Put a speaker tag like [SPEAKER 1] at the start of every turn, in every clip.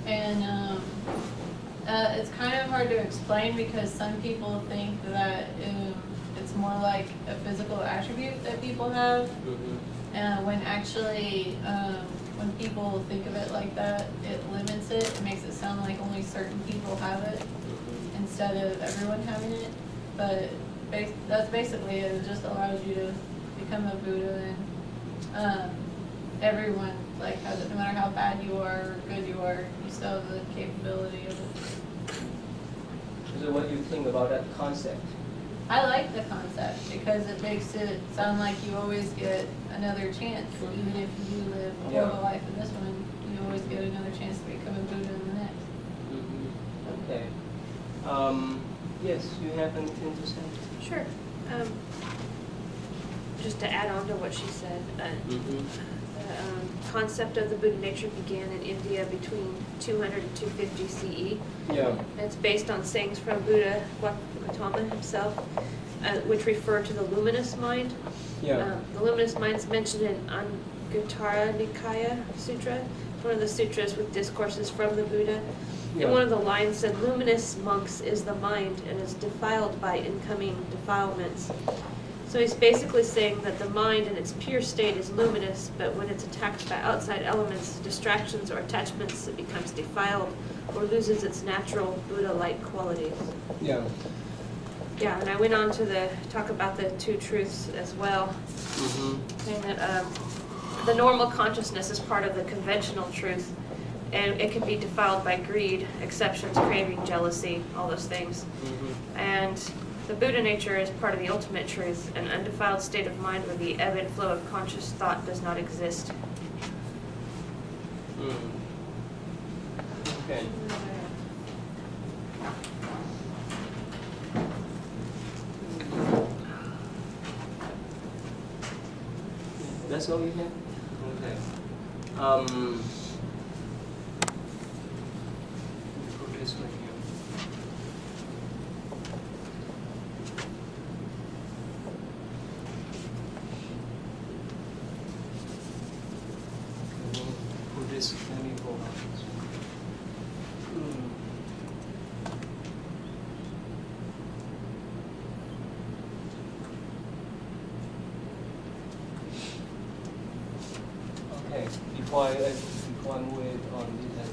[SPEAKER 1] And it's kind of hard to explain because some people think that it's more like a physical attribute that people have. When actually, when people think of it like that, it limits it. It makes it sound like only certain people have it instead of everyone having it. But that's basically it. It just allows you to become a Buddha, and everyone like has it. No matter how bad you are or good you are, you still have the capability of it.
[SPEAKER 2] So what do you think about that concept?
[SPEAKER 1] I like the concept because it makes it sound like you always get another chance. Even if you live a horrible life in this one, you always get another chance to become a Buddha in the next.
[SPEAKER 2] Okay. Yes, you have anything to say?
[SPEAKER 3] Sure. Just to add on to what she said, the concept of the Buddha nature began in India between 200 and 250 CE.
[SPEAKER 2] Yeah.
[SPEAKER 3] It's based on sayings from Buddha Gautama himself, which refer to the luminous mind.
[SPEAKER 2] Yeah.
[SPEAKER 3] The luminous mind is mentioned in Anguttara Nikaya Sutra, one of the sutras with discourses from the Buddha.
[SPEAKER 2] Yeah.
[SPEAKER 3] And one of the lines said, "Luminous, monks, is the mind, and is defiled by incoming defilements." So he's basically saying that the mind in its pure state is luminous, but when it's attacked by outside elements, distractions, or attachments, it becomes defiled or loses its natural Buddha-like qualities.
[SPEAKER 2] Yeah.
[SPEAKER 3] Yeah, and I went on to talk about the two truths as well, saying that the normal consciousness is part of the conventional truth, and it can be defiled by greed, exceptions, craving, jealousy, all those things. And the Buddha nature is part of the ultimate truth, an undefiled state of mind where the ebb and flow of conscious thought does not exist.
[SPEAKER 2] Okay. That's all you have? Okay. Put this right here. Put this, let me go. Okay, before I move on this.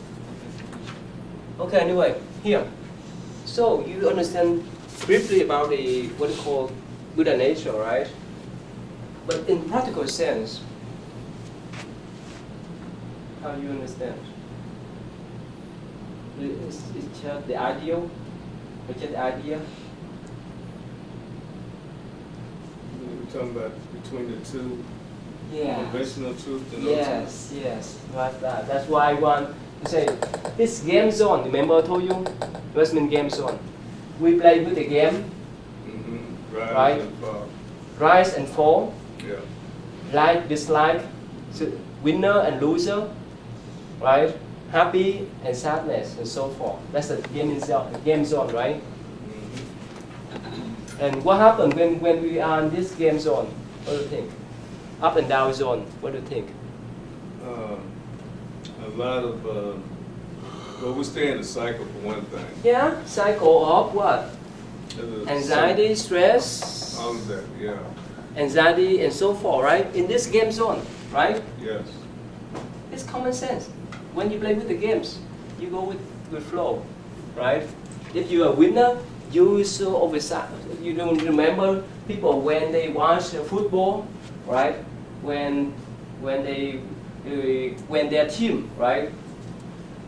[SPEAKER 2] Okay, anyway, here. So you understand briefly about the what you call Buddha nature, right? But in practical sense, how do you understand? It's just the ideal, it's just the idea.
[SPEAKER 4] We're talking about between the two, conventional truth and
[SPEAKER 2] yes, right. That's why I want to say this game zone. Remember I told you, investment game zone. We play with the game,
[SPEAKER 4] Rise and fall.
[SPEAKER 2] rise and fall,
[SPEAKER 4] Yeah.
[SPEAKER 2] like, dislike, winner and loser, right? Happy and sadness and so forth. That's the game zone, right? And what happens when we are in this game zone? What do you think? Up and down zone. What do you think?
[SPEAKER 4] A lot of, well, we stay in the cycle for one thing.
[SPEAKER 2] Yeah, cycle of what? Anxiety, stress,
[SPEAKER 4] All of that, yeah.
[SPEAKER 2] anxiety, and so forth, right? In this game zone, right?
[SPEAKER 4] Yes.
[SPEAKER 2] It's common sense. When you play with the games, you go with flow, right? If you're a winner, you so oversight. You don't remember people when they watch football, right? When their team, right,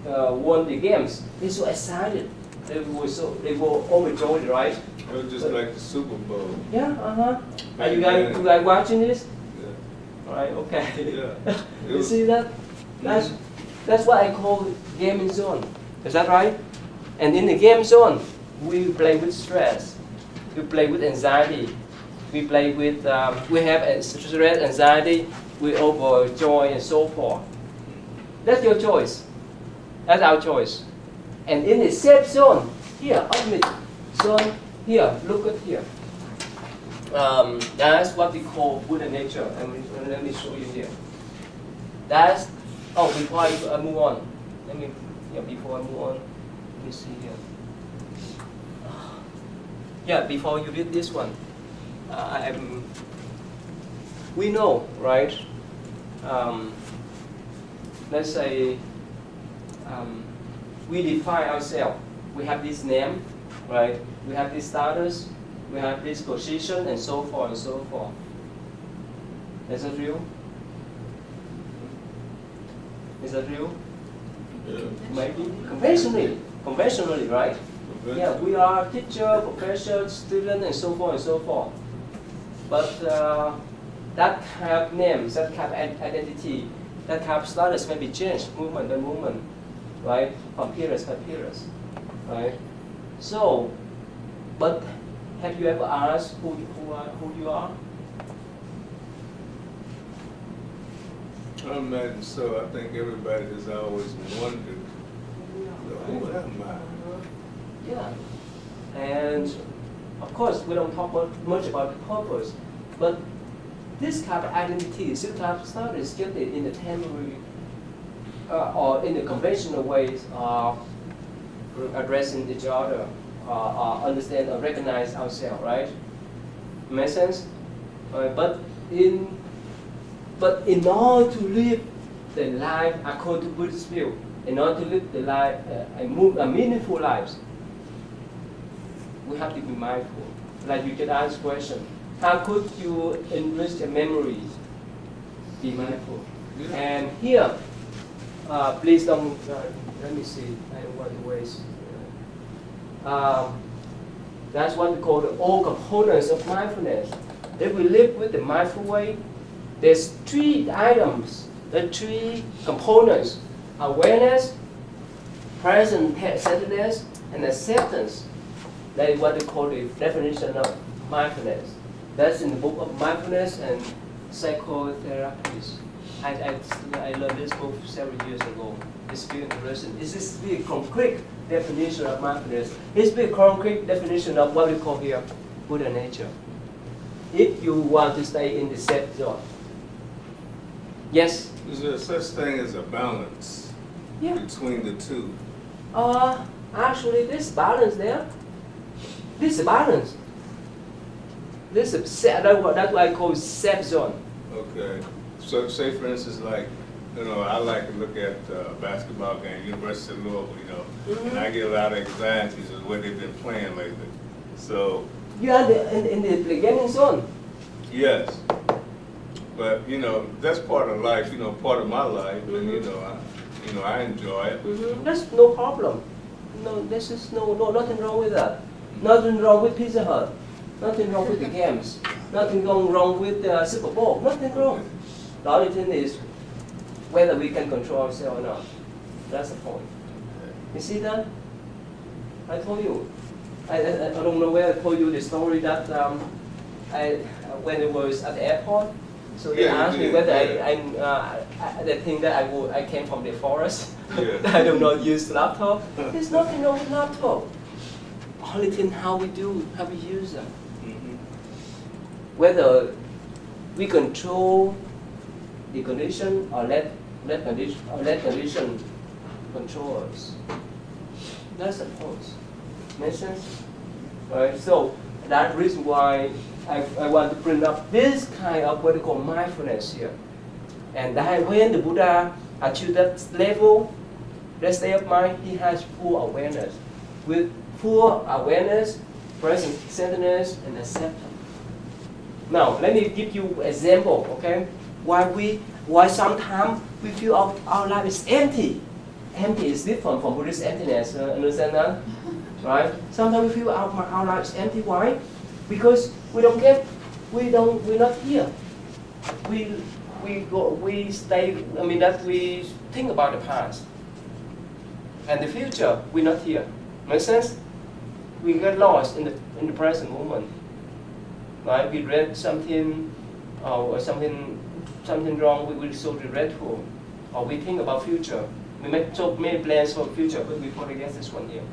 [SPEAKER 2] won the games, they're so excited. They were overjoyed, right?
[SPEAKER 4] It was just like the Super Bowl.
[SPEAKER 2] Yeah, Are you guys watching this?
[SPEAKER 4] Yeah.
[SPEAKER 2] All right, okay.
[SPEAKER 4] Yeah.
[SPEAKER 2] You see that? That's what I call game zone. Is that right? And in the game zone, we play with stress. We play with anxiety. We play with, we have stress, anxiety, we overjoy and so forth. That's your choice. That's our choice. And in the safe zone, here, ultimate zone, here, look at here. That's what we call Buddha nature. And let me show you here. That's, before I move on, let me Yeah, before I move on, let me see here. Yeah, before you read this one, we know, right? Let's say we define ourselves. We have this name, right? We have this status, we have this position, and so forth and so forth. Is that real? Is that real?
[SPEAKER 4] Yeah.
[SPEAKER 2] Maybe conventionally, right? Yeah, we are teacher, professor, student, and so forth and so forth. But that kind of name, that kind of identity, that kind of status can be changed movement by movement, right? From periods by periods, right? So, but have you ever asked who you are?
[SPEAKER 4] I imagine so. I think everybody has always wondered, who am I?
[SPEAKER 2] Yeah, and of course we don't talk much about the purpose, but this kind of identity, this type of stuff is just in the temporary or in the conventional ways of addressing each other, understand or recognize ourselves, right? Make sense? But in order to live the life according to Buddhist view, in order to live the life, a meaningful lives, we have to be mindful. Like you can ask question, how could you enrich your memories? Be mindful.
[SPEAKER 4] Yeah.
[SPEAKER 2] And here, please don't, let me see, I don't want to waste. That's what we call the all components of mindfulness. If we live with the mindful way, there's three items, the three components: awareness, present centeredness, and acceptance. That is what they call the definition of mindfulness. That's in the book of Mindfulness and Psychotherapies. I learned this book several years ago. It's very interesting. It's this very concrete definition of mindfulness. It's very concrete definition of what we call here Buddha nature. If you want to stay in the safe zone. Yes?
[SPEAKER 4] Is there such thing as a balance between the two?
[SPEAKER 2] Actually, this balance there. This is balance. This is that's what I call safe zone.
[SPEAKER 4] Okay. So say for instance, like, I like to look at a basketball game, University of Louisville, and I get a lot of anxieties of what they've been playing lately. So
[SPEAKER 2] you are in the gaming zone.
[SPEAKER 4] yes, but that's part of life. Part of my life, and I enjoy it.
[SPEAKER 2] That's no problem. No, this is nothing wrong with that. Nothing wrong with Pizza Hut. Nothing wrong with the games. Nothing wrong with the Super Bowl. Nothing wrong. The only thing is whether we can control ourselves or not. That's the point. You see that? I told you. I don't know where I told you the story that when I was at the airport, so they asked me whether they think that I came from the forest.
[SPEAKER 4] Yeah.
[SPEAKER 2] I do not use laptop. There's nothing wrong with laptop. Only thing how we use them. Whether we control the condition or let condition control us. That's the point. Make sense? Right? So that's the reason why I want to bring up this kind of what we call mindfulness here. And that when the Buddha achieved that level, that state of mind, he has full awareness. With full awareness, present centeredness, and acceptance. Now, let me give you an example, okay? Why sometimes we feel our life is empty. Empty is different from Buddhist emptiness, understand that? Right? Sometimes we feel our life is empty. Why? Because we're not here. We stay, that we think about the past. And the future, we're not here. Make sense? We get lost in the present moment. Right? We read something or something wrong, we will so regretful. Or we think about future. We make so many plans for future, but we forget this one here.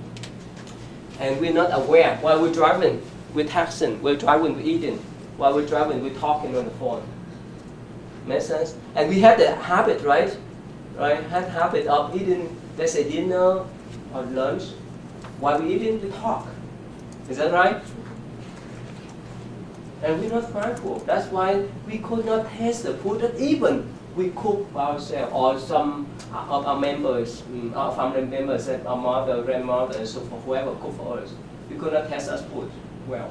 [SPEAKER 2] And we're not aware while we're driving, we're texting, we're driving, we're eating. While we're driving, we're talking on the phone. Make sense? And we have the habit, right? Had habit of eating let's say dinner or lunch, while we eating, we talk. Is that right? And we're not mindful. That's why we could not taste the food that even we cook ourselves, or some of our members, our family members, our mother, grandmother, and so forth, whoever cook for us, we could not taste us food well.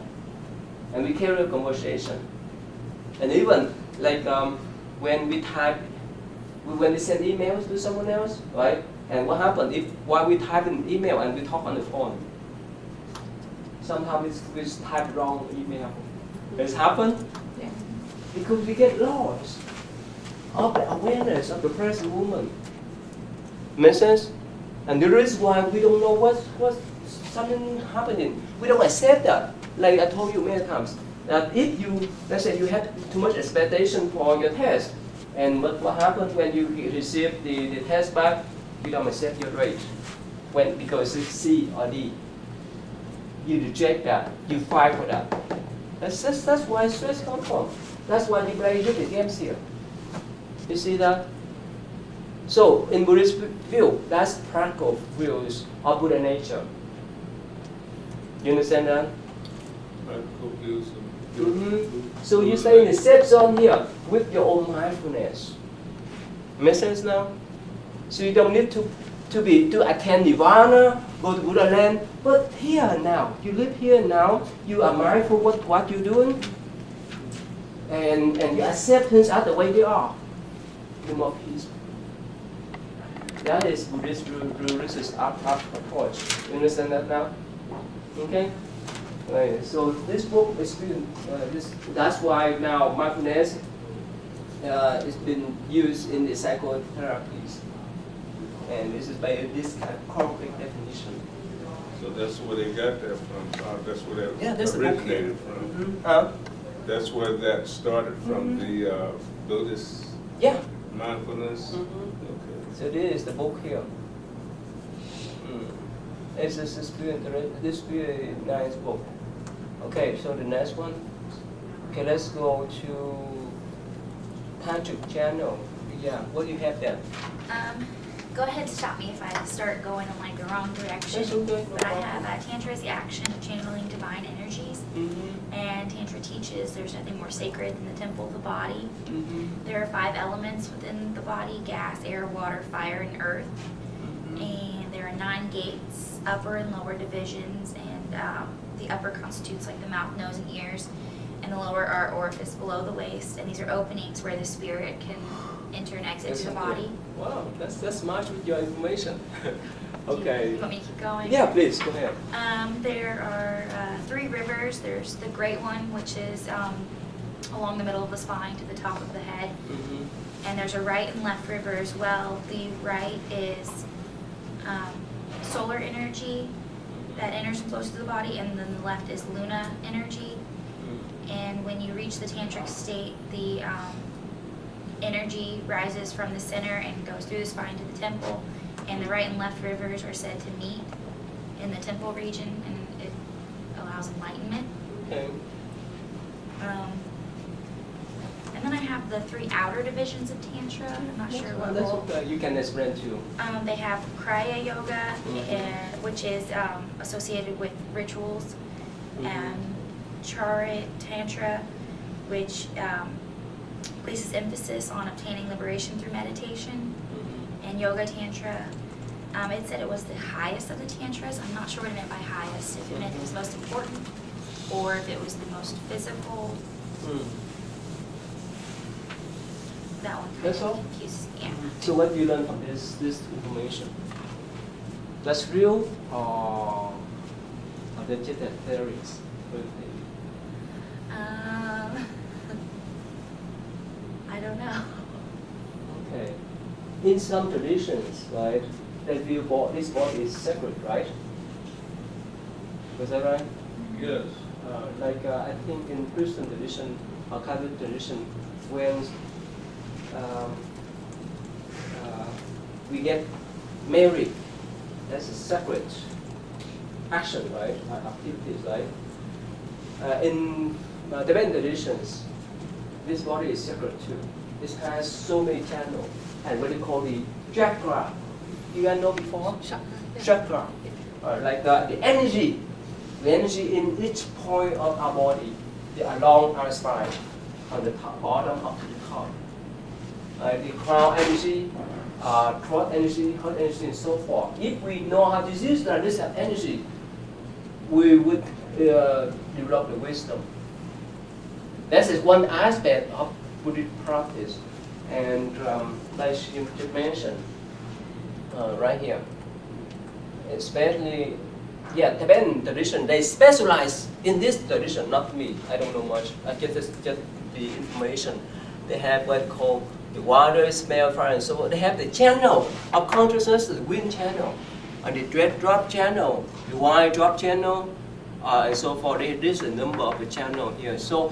[SPEAKER 2] And we carry a conversation. And even like when we type, when we send emails to someone else, right? And what happened if while we type an email and we talk on the phone, sometimes we type wrong email. It's happened
[SPEAKER 1] Yeah.
[SPEAKER 2] because we get lost of the awareness of the present moment. Make sense? And the reason why we don't know what's something happening, we don't accept that. Like I told you many times, that if you, let's say you have too much expectation for your test, and what happens when you receive the test back, you don't accept your grade, because it's C or D. You reject that, you fight for that. That's why stress comes from. That's why we play the games here. You see that? So in Buddhist view, that's practical views of Buddha nature. You understand that?
[SPEAKER 4] Practical views.
[SPEAKER 2] So you stay in the safe zone here with your own mindfulness. Make sense now? So you don't need to attend Nirvana, go to Buddha land, but here now, you live here now, you are mindful what you're doing, and you accept things as the way they are. You're more peaceful. That is Buddhist religious approach. You understand that now? Okay? Right. So this book is that's why now mindfulness is been used in the psychotherapies. And this is by this kind of concrete definition.
[SPEAKER 4] So that's where they got that from. That's where that
[SPEAKER 2] that's
[SPEAKER 4] originated from. That's where that started from, the Buddhist mindfulness. Okay.
[SPEAKER 2] So this is the book here. It's this very nice book. Okay, so the next one. Okay, let's go to Tantric channel. Yeah, what do you have there?
[SPEAKER 5] Go ahead and stop me if I start going in like the wrong direction.
[SPEAKER 2] That's okay, no
[SPEAKER 5] But I
[SPEAKER 2] problem.
[SPEAKER 5] have Tantra is the action of channeling divine energies. And Tantra teaches there's nothing more sacred than the temple of the body. There are 5 elements within the body: gas, air, water, fire, and earth. And there are 9 gates, upper and lower divisions, and the upper constitutes like the mouth, nose, and ears, and the lower are orifice below the waist. And these are openings where the spirit can enter and exit the body.
[SPEAKER 2] Wow, that's much with your information. Okay.
[SPEAKER 5] You want me to keep going?
[SPEAKER 2] Yeah, please go ahead.
[SPEAKER 5] There are 3 rivers. There's the great one, which is along the middle of the spine to the top of the head. And there's a right and left river as well. The right is solar energy that enters and flows through the body, and then the left is Luna energy. And when you reach the tantric state, the energy rises from the center and goes through the spine to the temple, and the right and left rivers are said to meet in the temple region, and it allows enlightenment.
[SPEAKER 2] Okay.
[SPEAKER 5] And then I have the 3 outer divisions of Tantra. I'm not sure what
[SPEAKER 2] That's
[SPEAKER 5] role.
[SPEAKER 2] okay. You can explain too.
[SPEAKER 5] They have Kriya Yoga, which is associated with rituals, and Charit Tantra, which places emphasis on obtaining liberation through meditation, and Yoga Tantra. It said it was the highest of the tantras. I'm not sure what it meant by highest, if it meant it was most important, or if it was the most physical. That one kind
[SPEAKER 2] That's all?
[SPEAKER 5] of confuses me. Yeah.
[SPEAKER 2] So what do you learn from this information? That's real or legitimate theories? What do you think?
[SPEAKER 5] I don't know.
[SPEAKER 2] Okay. In some traditions, right, that view this body is sacred, right? Was that right?
[SPEAKER 4] Yes.
[SPEAKER 2] I think in Christian tradition or Catholic tradition, when we get married, that's a sacred action, right? Activities, right? In Tibetan traditions, this body is sacred too. It has so many channels and what they call the chakra. You guys know before?
[SPEAKER 3] Chakra. Yeah.
[SPEAKER 2] Chakra. Like the energy in each point of our body, along our spine, from the top, bottom up to the top. The crown energy, throat energy, heart energy, and so forth. If we know how to use this energy, we would develop the wisdom. That is one aspect of Buddhist practice, and like you mentioned, right here, especially, Tibetan tradition, they specialize in this tradition, not me. I don't know much. I get the information. They have what called the water, smell, fire, and so on. They have the channel of consciousness, the wind channel, and the dread drop channel, the wine drop channel, and so forth. There's a number of the channel here. So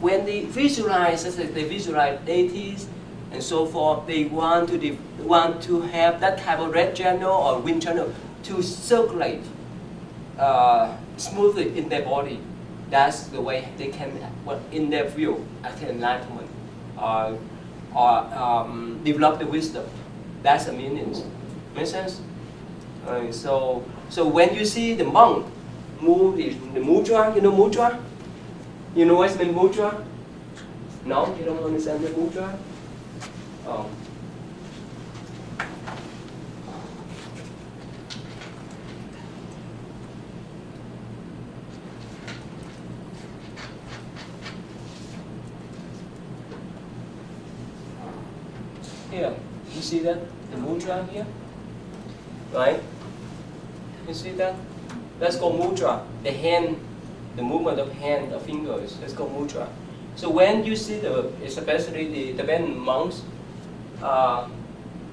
[SPEAKER 2] when they visualize, they visualize deities and so forth, they want to have that type of red channel or wind channel to circulate smoothly in their body. That's the way they can, in their view, attain enlightenment or develop the wisdom. That's the meaning. Make sense? So when you see the monk move the mudra, you know mudra? You know what's mean mudra? No, you don't understand the mudra? Oh. Here, you see that? The mudra here? Right? You see that? That's called mudra. The hand, the movement of hand, of fingers, that's called mudra. So when you see especially the Tibetan monks,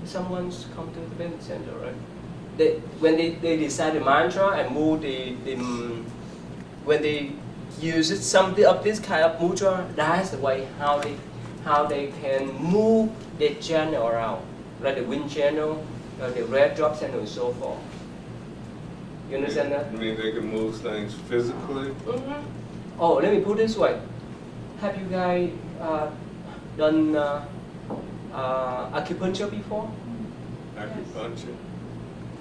[SPEAKER 2] someone's come to the Tibetan center, right? When they recite the mantra and move when they use something of this kind of mudra, that's the way how they can move the channel around, like the wind channel, the red drop channel, and so forth. You understand that?
[SPEAKER 4] You mean they can move things physically?
[SPEAKER 2] Mm-hmm. Oh, let me put it this way. Have you guys done acupuncture before?
[SPEAKER 4] Acupuncture?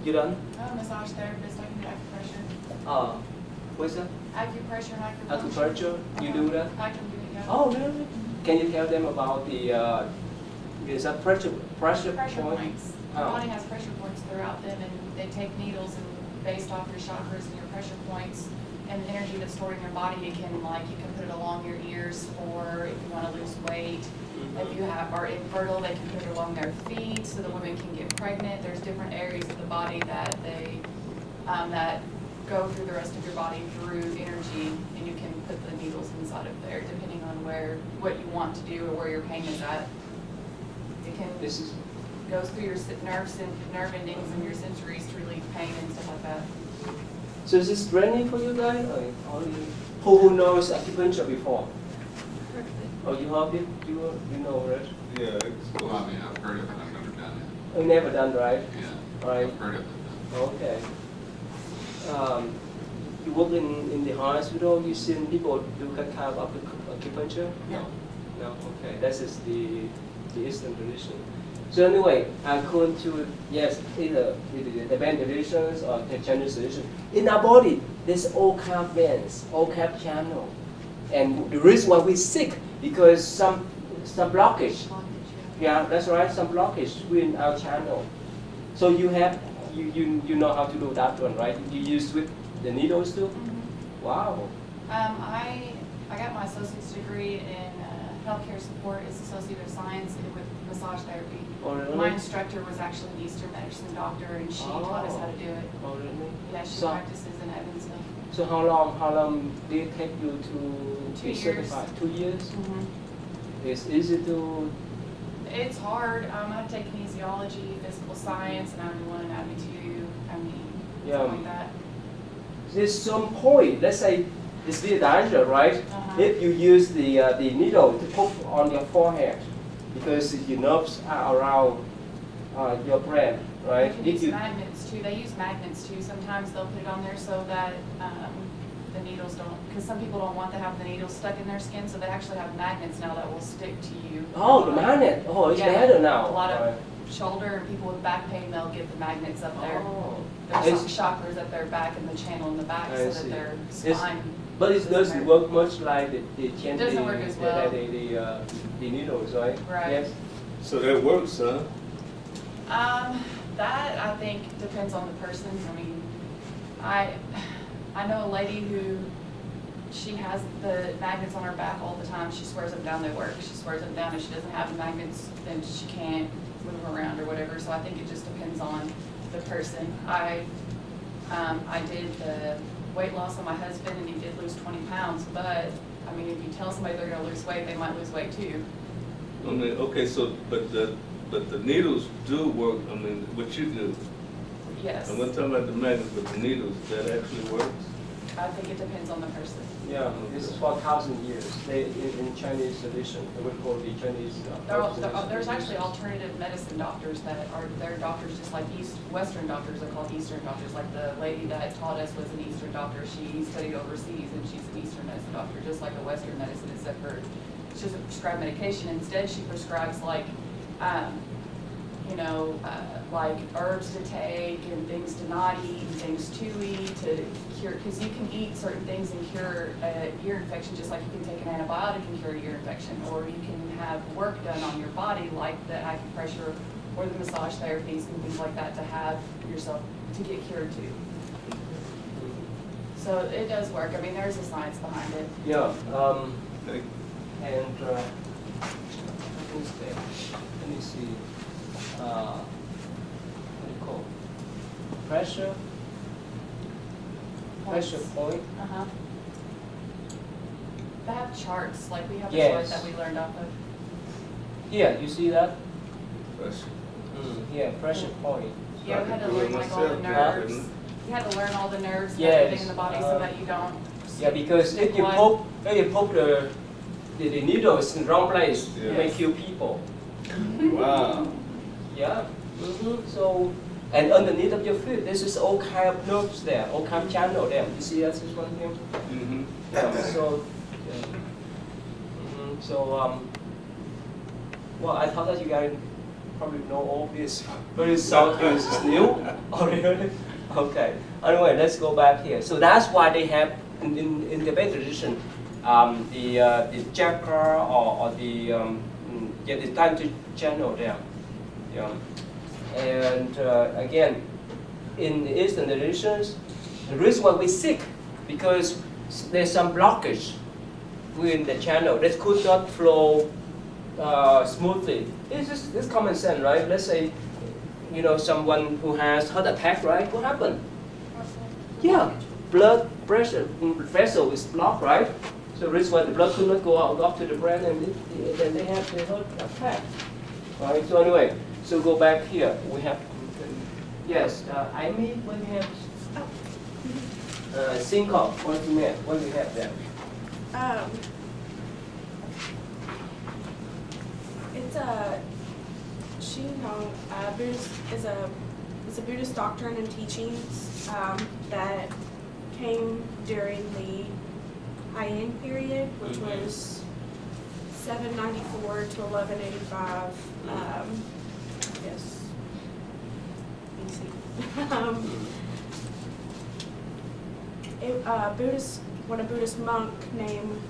[SPEAKER 2] You done?
[SPEAKER 6] I'm a massage therapist. I can do acupressure.
[SPEAKER 2] What's that?
[SPEAKER 6] Acupressure and acupuncture.
[SPEAKER 2] Acupuncture? You do that?
[SPEAKER 6] I can do it, yeah.
[SPEAKER 2] Oh, really? Can you tell them about the pressure
[SPEAKER 6] Pressure
[SPEAKER 2] point?
[SPEAKER 6] points.
[SPEAKER 2] Oh.
[SPEAKER 6] Your body has pressure points throughout them, and they take needles and based off your chakras and your pressure points and the energy that's stored in your body, you can put it along your ears, or if you want to lose weight. If you are infertile, they can put it along their feet so the women can get pregnant. There's different areas of the body that they that go through the rest of your body through energy, and you can put the needles inside of there depending on what you want to do or where your pain is at. It can goes through your nerve endings and your sensories to relieve pain and stuff like that.
[SPEAKER 2] So is this training for you guys? Or who knows acupuncture before? Oh, you have it? You know, right?
[SPEAKER 4] Yeah, it's
[SPEAKER 7] Well, I mean, I've heard of it, I've never done it.
[SPEAKER 2] You never done, right?
[SPEAKER 7] Yeah,
[SPEAKER 2] Right.
[SPEAKER 7] I've heard of it.
[SPEAKER 2] Okay. You work in the hospital, you seen people do that kind of acupuncture?
[SPEAKER 7] No.
[SPEAKER 2] No, okay. That is the Eastern tradition. So anyway, according to, either the Tibetan traditions or the Chinese tradition, in our body, there's all kind of veins, all kind of channel. And the reason why we're sick, because some blockage. Yeah, that's right, some blockage in our channel. So you know how to do that one, right? You use with the needles too?
[SPEAKER 6] Mm-hmm.
[SPEAKER 2] Wow.
[SPEAKER 6] I got my associate's degree in healthcare support as associate of science with massage therapy.
[SPEAKER 2] Oh, really?
[SPEAKER 6] My instructor was actually an Eastern medicine doctor, and she taught us how to do it.
[SPEAKER 2] Oh, really?
[SPEAKER 6] Yeah, she
[SPEAKER 2] So-
[SPEAKER 6] practices in Evansville.
[SPEAKER 2] So how long did it take you to
[SPEAKER 6] 2
[SPEAKER 2] be
[SPEAKER 6] years.
[SPEAKER 2] certified? 2 years?
[SPEAKER 6] Mm-hmm.
[SPEAKER 2] It's easy to.
[SPEAKER 6] It's hard. I had to take kinesiology, physical science, and I'm one anatomy too. I mean,
[SPEAKER 2] Yeah.
[SPEAKER 6] something like that.
[SPEAKER 2] There's some point. Let's say it's very dangerous, right?
[SPEAKER 6] Uh-huh.
[SPEAKER 2] If you use the needle to put on your forehead, because your nerves are around your brain, right?
[SPEAKER 6] They can
[SPEAKER 2] If
[SPEAKER 6] use
[SPEAKER 2] you
[SPEAKER 6] magnets too. They use magnets too. Sometimes they'll put it on there so that the needles don't, because some people don't want to have the needles stuck in their skin, so they actually have magnets now that will stick to you.
[SPEAKER 2] the magnet. Oh, it's
[SPEAKER 6] Yeah,
[SPEAKER 2] better now.
[SPEAKER 6] A lot of
[SPEAKER 2] Right.
[SPEAKER 6] shoulder, and people with back pain, they'll get the magnets up there.
[SPEAKER 2] Oh.
[SPEAKER 6] There's
[SPEAKER 2] It's-
[SPEAKER 6] chakras up their back and the channel in the back
[SPEAKER 2] I
[SPEAKER 6] so that
[SPEAKER 2] see.
[SPEAKER 6] their
[SPEAKER 2] It's-
[SPEAKER 6] spine.
[SPEAKER 2] But it doesn't work much like the
[SPEAKER 6] doesn't work as well.
[SPEAKER 2] the needles, right?
[SPEAKER 6] Right.
[SPEAKER 2] Yes.
[SPEAKER 4] So that works, huh?
[SPEAKER 6] That I think depends on the person. I mean, I know a lady who she has the magnets on her back all the time. She swears them down, they work. She swears them down. If she doesn't have the magnets, then she can't move around or whatever. So I think it just depends on the person. I did the weight loss on my husband, and he did lose 20 pounds. But I mean, if you tell somebody they're going to lose weight, they might lose weight too.
[SPEAKER 4] I mean, okay, so, but the needles do work, I mean, what you do.
[SPEAKER 6] Yes.
[SPEAKER 4] I'm not talking about the magnets, but the needles, that actually works?
[SPEAKER 6] I think it depends on the person.
[SPEAKER 2] Yeah, this is for 1,000 years. They in Chinese tradition, they would call the Chinese.
[SPEAKER 6] There's actually alternative medicine doctors that are, they're doctors just like Western doctors are called Eastern doctors. Like the lady that taught us was an Eastern doctor. She studied overseas and she's an Eastern medicine doctor, just like a Western medicine, except for she doesn't prescribe medication. Instead, she prescribes like, like herbs to take and things to not eat and things to eat to cure, because you can eat certain things and cure a ear infection just like you can take an antibiotic and cure a ear infection, or you can have work done on your body like the acupressure or the massage therapies and things like that to have yourself to get cured too. So it does work. I mean, there's a science behind it.
[SPEAKER 2] Yeah.
[SPEAKER 4] Thank-
[SPEAKER 2] And what is there? Let me see. What do you call it? Pressure point.
[SPEAKER 6] Uh-huh. They have charts, like we have a
[SPEAKER 2] Yes.
[SPEAKER 6] chart that we learned off of.
[SPEAKER 2] Here, you see that?
[SPEAKER 4] Pressure.
[SPEAKER 2] Yeah, pressure point.
[SPEAKER 6] Yeah, we had to learn like all the nerves. You had to learn all the nerves and
[SPEAKER 2] Yes,
[SPEAKER 6] everything in the body so that you don't.
[SPEAKER 2] Yeah, because if you poke the needles in the wrong place, it
[SPEAKER 4] Yes.
[SPEAKER 2] may kill people.
[SPEAKER 4] Wow.
[SPEAKER 2] Yeah. So, and underneath of your foot, this is all kind of nerves there, all kind of channel there. You see that's this one here?
[SPEAKER 4] Mm-hmm.
[SPEAKER 2] Yeah. So, well, I thought that you guys probably know all this, but it sounds new. Oh, really? Okay. Anyway, let's go back here. So that's why they have in the Tibetan tradition the chakra or the time to channel there. Yeah. And again, in the Eastern traditions, the reason why we're sick because there's some blockage within the channel that could not flow smoothly. It's common sense, right? Let's say, someone who has heart attack, right? What happened? Yeah, blood pressure vessel is blocked, right? So the reason why the blood could not go up to the brain, and then they have the heart attack, right? So anyway, so go back here. We have yes, I mean when we have syncope. What do you have there?
[SPEAKER 8] It's a Shinhong Buddhist is a Buddhist doctrine and teachings that came during the Heian period, which was 794 to 1185. Yes, BC. When a Buddhist monk named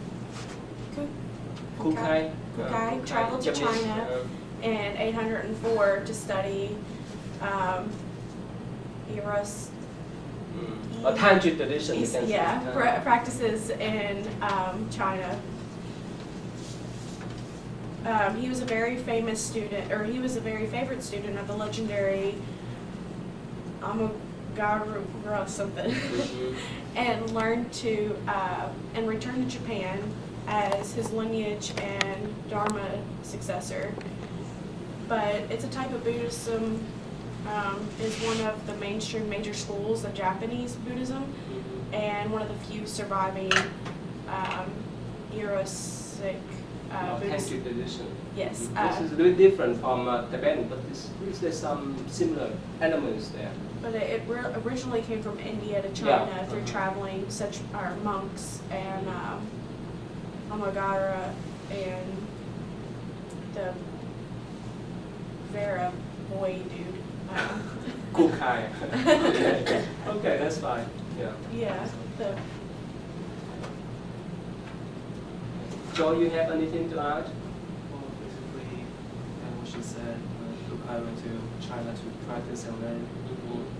[SPEAKER 2] Kukai.
[SPEAKER 8] Kukai traveled to
[SPEAKER 2] Japanese,
[SPEAKER 8] China in 804 to study Eros.
[SPEAKER 2] A Tantric tradition. you can say.
[SPEAKER 8] Practices in China. He was a very famous student, or he was a very favorite student of the legendary Amugara something, and learned to and returned to Japan as his lineage and Dharma successor. But it's a type of Buddhism. Is one of the mainstream major schools of Japanese Buddhism, and one of the few surviving Erosic Buddhism.
[SPEAKER 2] Tantric tradition.
[SPEAKER 8] Yes.
[SPEAKER 2] This is a little different from Tibetan, but there's some similar elements there.
[SPEAKER 8] But it originally came from India to China
[SPEAKER 2] Yeah.
[SPEAKER 8] through traveling such monks and Amagara and the Vera boy dude.
[SPEAKER 2] Cool guy. Okay. Okay, that's fine. Yeah.
[SPEAKER 8] Yeah, the
[SPEAKER 2] Joe, you have anything to add?
[SPEAKER 9] Well, basically, and what she said, look, I went to China to practice and learn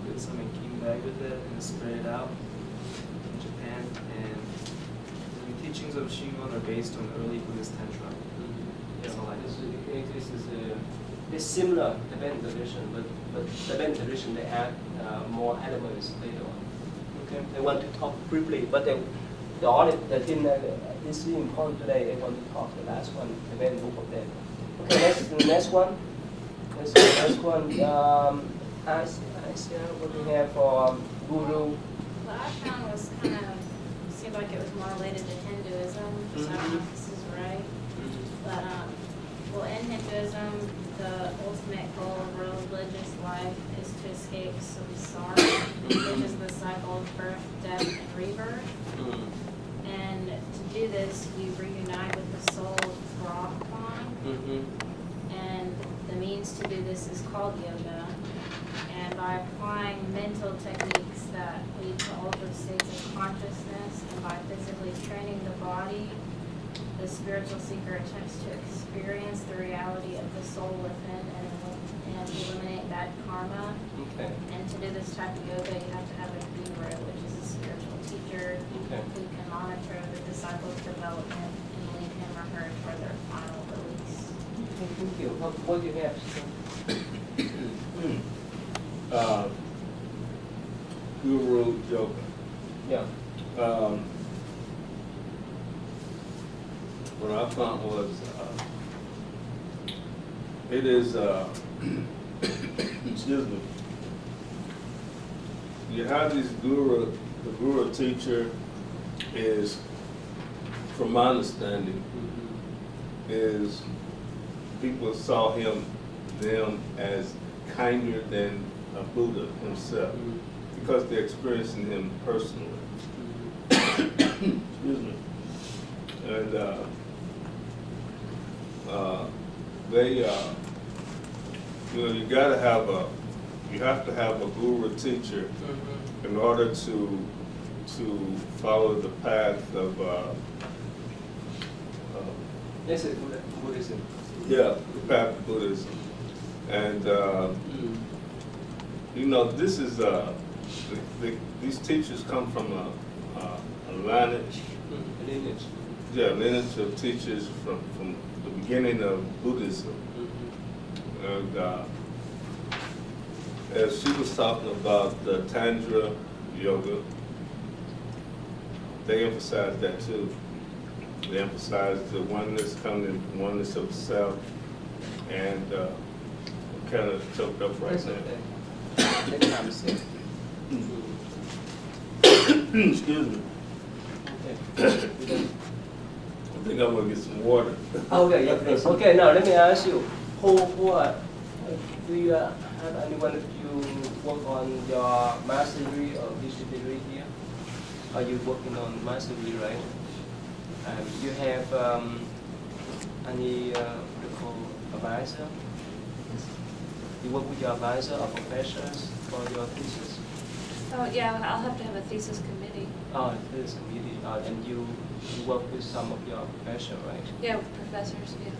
[SPEAKER 9] Buddhism and came back with it and spread it out in Japan. And the teachings of Shingon are based on early Buddhist tantra. That's all I know.
[SPEAKER 2] It's similar Tibetan tradition, but Tibetan tradition they add more elements later on. Okay, they want to talk briefly, but the thing that is really important today, they want to talk the last one, Tibetan book of them. Okay, next one. Next one. Asia, what do we have for Guru?
[SPEAKER 10] What I found was kind of, seemed like it was more related to Hinduism, so I don't know if this is right. But, well, in Hinduism, the ultimate goal of religious life is to escape samsara, which is the cycle of birth, death, and rebirth. And to do this, you reunite with the soul of Brahman. And the means to do this is called yoga. And by applying mental techniques that lead to altered states of consciousness, and by physically training the body, the spiritual seeker attempts to experience the reality of the soul within and eliminate bad karma.
[SPEAKER 2] Okay.
[SPEAKER 10] And to do this type of yoga, you have to have a guru, which is a spiritual teacher
[SPEAKER 2] Okay.
[SPEAKER 10] who can monitor the disciples' development and lead him or her toward their final release.
[SPEAKER 2] Thank you. What do you have?
[SPEAKER 4] Guru yoga.
[SPEAKER 2] Yeah.
[SPEAKER 4] What I found was it is excuse me. You have these guru. The guru teacher is, from my understanding, is people saw them as kinder than a Buddha himself because they're experiencing him personally. Excuse me. And they, you have to have a guru teacher in order to follow the path of
[SPEAKER 2] This is Buddhism.
[SPEAKER 4] the path of Buddhism. And this is these teachers come from a lineage.
[SPEAKER 2] Lineage.
[SPEAKER 4] Yeah, lineage of teachers from the beginning of Buddhism. And as she was talking about the Tantra yoga, they emphasized that too. They emphasized the oneness, coming to oneness of the self, and kind of choked up right
[SPEAKER 2] That's
[SPEAKER 4] now.
[SPEAKER 2] okay. Next time, see.
[SPEAKER 4] Excuse me.
[SPEAKER 2] Okay.
[SPEAKER 4] I think I'm gonna get some water.
[SPEAKER 2] Okay, yeah, please. Okay, now let me ask you, do you have anyone of you work on your master degree or PhD degree here? Are you working on master degree, right? You have any advisor? You work with your advisor or professors for your thesis?
[SPEAKER 3] Oh, yeah, I'll have to have a thesis committee.
[SPEAKER 2] Oh, thesis committee, and you work with some of your professors, right?
[SPEAKER 3] Yeah, professors, yeah.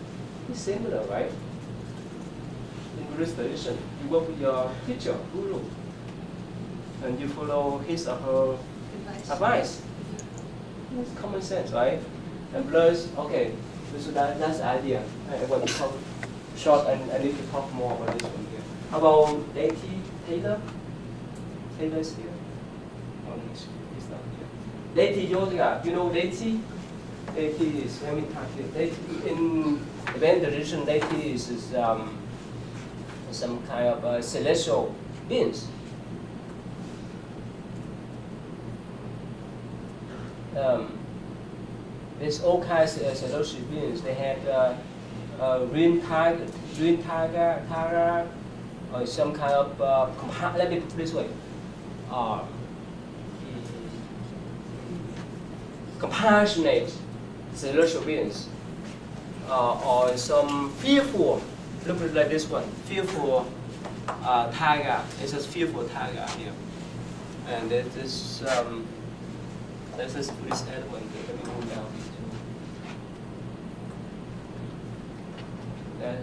[SPEAKER 2] It's similar, right? In Buddhist tradition, you work with your teacher, guru, and you follow his or her advice. It's common sense, right? And plus, okay, so that's the idea. I want to talk short, and I need to talk more about this one here. How about Lady Taylor? Taylor is here? Oh, no, he's not here. Lady Yoga, you know Lady? Lady is, let me talk here. Lady, in Tibetan tradition, Lady is some kind of celestial beings. There's all kinds of celestial beings. They have green tiger, or some kind of let me put it this way. Compassionate celestial beings, or some fearful. Look at it like this one: fearful tiger. It's a fearful tiger here, and there's this Buddhist element. Let me move down.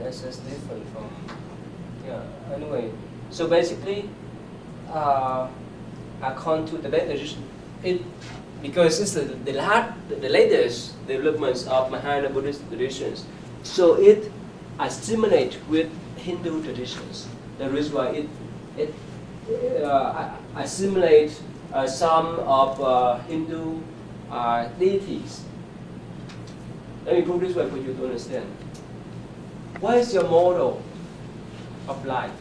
[SPEAKER 2] That's just different from, yeah, anyway. So basically, according to the latest, because it's the latest developments of Mahayana Buddhist traditions, so it assimilates with Hindu traditions. The reason why it assimilates some of Hindu deities. Let me put this way for you to understand. What is your model of life?